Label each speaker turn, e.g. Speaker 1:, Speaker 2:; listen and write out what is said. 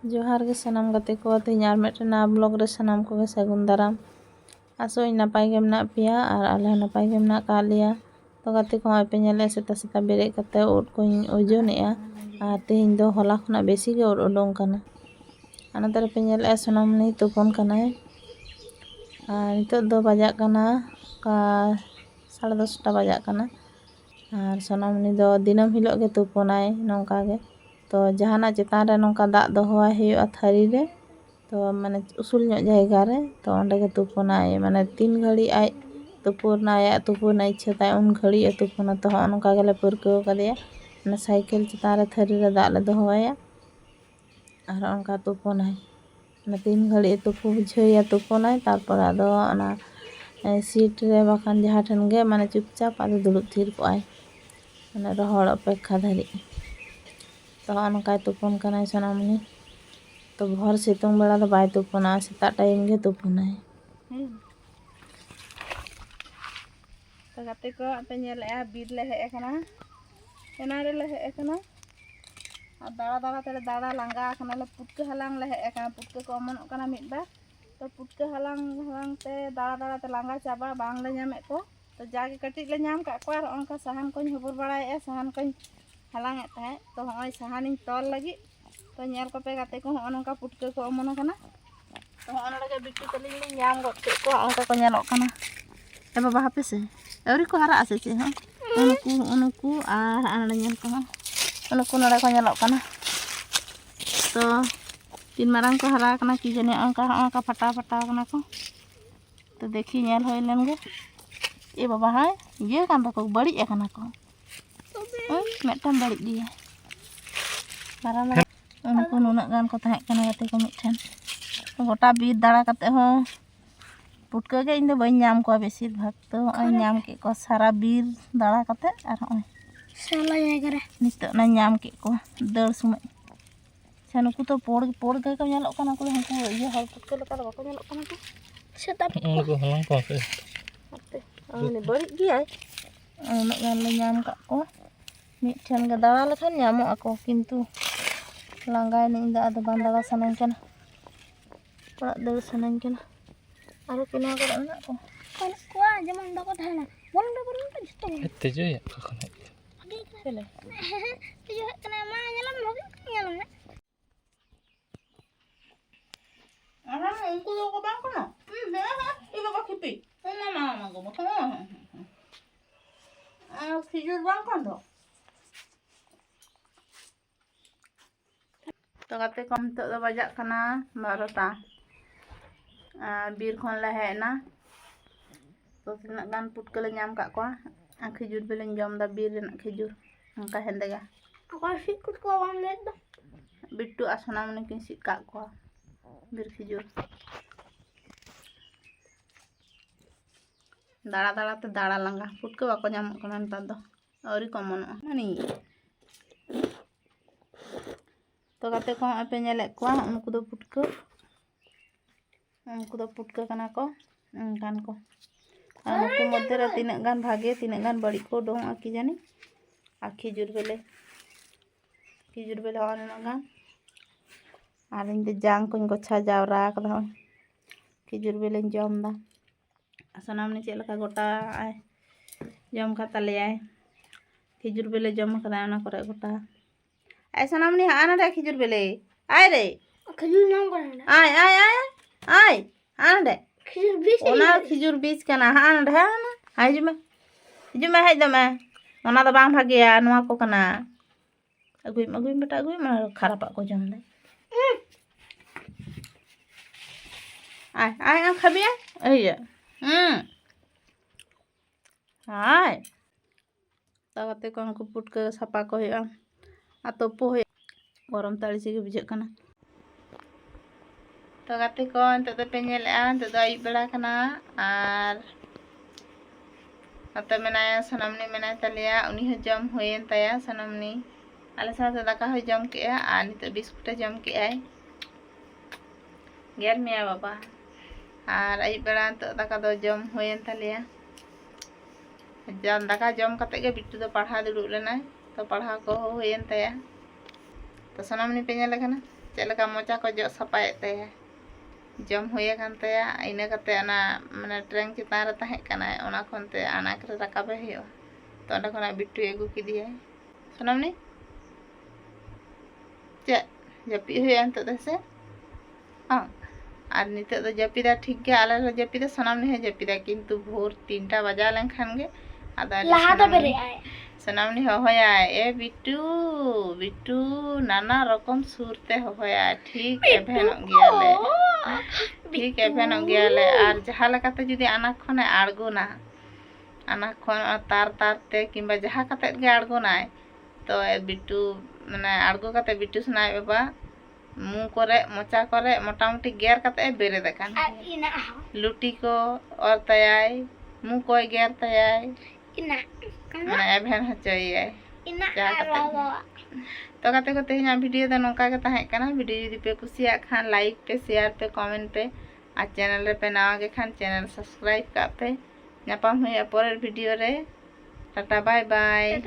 Speaker 1: जोहार गे सनाम गाते को तेज आर मिदटेन ब्लॉग रे सनाम को सागुन दाराम आसो नपाय गे मेना पेया और आले नपाय गे मेना का लेया। तो गाते को पे नेले सेता सेता बेरे कते उड को ओजोनेआ और तेज दो हला खना बेसी गे उड उडों kana अनातारे पे नेले सनामनी तुपन कनाय और नितो दो बजा kana का 10:30 बजा kana और सनामनी दो दिनम हिलो गे तुपनाय नोंका गे। तो जहाना चेतान रे नोंका दाग दोहवाय हुयुआ थारी रे तो माने उसूल ᱧᱚᱜ जायगा रे तो ओंडे गे तुपनाय माने 3 घड़ी आय तुपुनाय तुपुना इच्छा ताय उन घड़ी तुपुना तो नोंका गेले परकाव कदेया माने साइकेल चेतान रे थारी रे दाग ले दोहवाया और ओंका तुपुनाय माने 3 घड़ी तुपु बुझाया तुपुनाय तारपर आदो ओना सीट रे बाखान जहाँ ठन गे माने चुपचाप आदो दुड़ुब थिर कोआय माने रहड़ अपेक्षा धरी तो नोंका तुपन कनाय सनामनी। तो भर सितुंग बेला दो बाय तुपना सेता टाइम गे तुपनाय। तो गाते को पे नेलेआ बीर ले हेय कना एना रे ले हेय कना और दाड़ा दाड़ा ते दाड़ा लांगा कना ले पुटके हलांग ले हेय कना पुटके को अमनोग कना मिदबा तो पुटके हलांग हलांग ते दाड़ा दाड़ा ते लांगा चाबा बांग ले ᱧᱟᱢᱮ को तो जागे कटिक ले ᱧᱟᱢ का को और ओनका साहान कोኝ हबुर बड़ाय साहान कोኝ हलांग ताहे तो हय साहानिन तोल लगी तो नेल को पे गाते को नोंका पुटके को अमन कना तो नोडे के बिट्टू तलिंग ले ᱧाम गद के को ओनका को नेलोग कना ए बाबा हापे से अवरी को हरा आसे चे ह उनको और आनडे नेल को उनको नोडे को नेलोग कना तो तीन मारंग को हरा कना कि जने ओनका फटा फटा कना को तो देखी नेल होय लेन गे ए बाबा हाय ये कान को बड़ी कना को मिदटान बड़ी दिया मारा मारा उनको नुना गान को तहे कना गाते को मिठन तो गोटा बीर दाड़ा कते हो पुटके गे इन दो बई ᱧाम को बेसिर भाग तो ओय ᱧाम के को सारा बीर दाड़ा कते और ओय साला जायगा रे नितो ना ᱧाम के को दड़ समय छनुकु तो पोड़ गे को नेलोग कना को हमको ये हल पुटके लका दो बाको नेलोग कना को सेता उनको हलांग को पे आने बड़ी गियाय उन गान ले ᱧाम का को मिठन गे दाड़ा लेखान ᱧामो ako किंतु लांगाय नहीं दा आदो बांग दाड़ा सनाኝ कना पड़ा दड़ सनाኝ कना आरो किना को ना को जेमन दको थाना बोल दो तो जतो तेजो या कखन चले तेजो कना मा नेलम भगे नेलम ना आरा उनको दो को बांग कना ई बाबा खिपी ना ना गो बतो आ खिजुर बांग कन दो तो गाते कम तो बजा कना 12टा बीर खन ले हेना तो तिना गान पुटके ले ᱧाम का को खिजुर बेले जम दा बीर रेना खिजुर उनका हेंदेगा अको सिट कुट को बाम ले दो बिट्टू आसना मने किन सिट का को बीर खिजुर दाड़ा दाड़ा ते दाड़ा लांगा पुटके बाको ᱧाम कना नता दो औरी कमनो मानी तो गाते को पे नेले को उनको दो पुटके कना को गान को उनको मध्य रे तीन गान भागे तीन गान बड़ी को डोंग आकी जानी आ खिजुर बेले और गान और इन दे जांग को गोछा जावरा कदा खिजुर बेले जम दा सनामनी चेल का गोटा जम का तलेयाय खिजुर बेले जम कदा ना करे गोटा आई सनामनी आना रे खिजुर बेले आय रे खिजुर नाम करे आय आय आय आय आंडे खिजुर बीज कना आंडे ना हिजुमे हेज दमे ओना दो बांग भागेया नोआ को कना अगुई बेटा अगुई मा खराब को जम दे आय आय आ खबिया एय हाय ताते को को पुटके सापा को होया आ तोपो हो गरम ताड़ी से बुझे कना तो गाते को तो पे नेलेआ तो आई बेड़ा कना और अते मेनाया सनामनी मेनाय तलिया उनी हो जम होयन ताया सनामनी आले साथे दाका हो जम केआ आ नित बिस्कुट जम केआय गेर मिया बाबा और आई बेड़ा तो दाका दो जम होयन तलिया दाका जम कते गे बिट्टू दो पढ़ा दुड़ु लेना तो पढ़ा को होयन ताया तो सनामनी पे नेले कना चलका मोचा को जो सफाए तया जम होया कान तया इना कते अना माने ट्रेंग चितान रे ताहे कनाय ओना खनते अनाक रे रकाबे हियो तो अंडा खना बिट्टू एगु किदिया सोनामनी चे जपी होया अंत दसे हां और निते तो जपीदा ठीक गे आले रे जपीदा सोनामनी है जपीदा किंतु भोर 3टा बजा लेन खान गे आदा लहा तो बेरे आए सोनामनी होया ए बिट्टू बिट्टू नाना रकम सुरते होया ठीक एभेन गियाले ठीक एभेन गियाले और जहा लकाते जुदी आना खने आड़गोना आना खन तार तारते किंबा जहा कते गे आड़गोनाय तो बिट्टू माने आड़गो कते बिट्टू सुनाय बाबा मुंह करे मोचा करे मोटामुटी गेर कते बेरे देखान लुटी को और तयाय मुंह को गेर तयाय इना माने एभेन हचोय इना तो कते को तेहना वीडियो द नोका के ताहे कना वीडियो यदि पे कुसिया खान लाइक पे शेयर पे कमेंट पे आ चैनल रे पे नवा के खान चैनल सब्सक्राइब का पे नापाम हुई परेर वीडियो रे टाटा बाय बाय।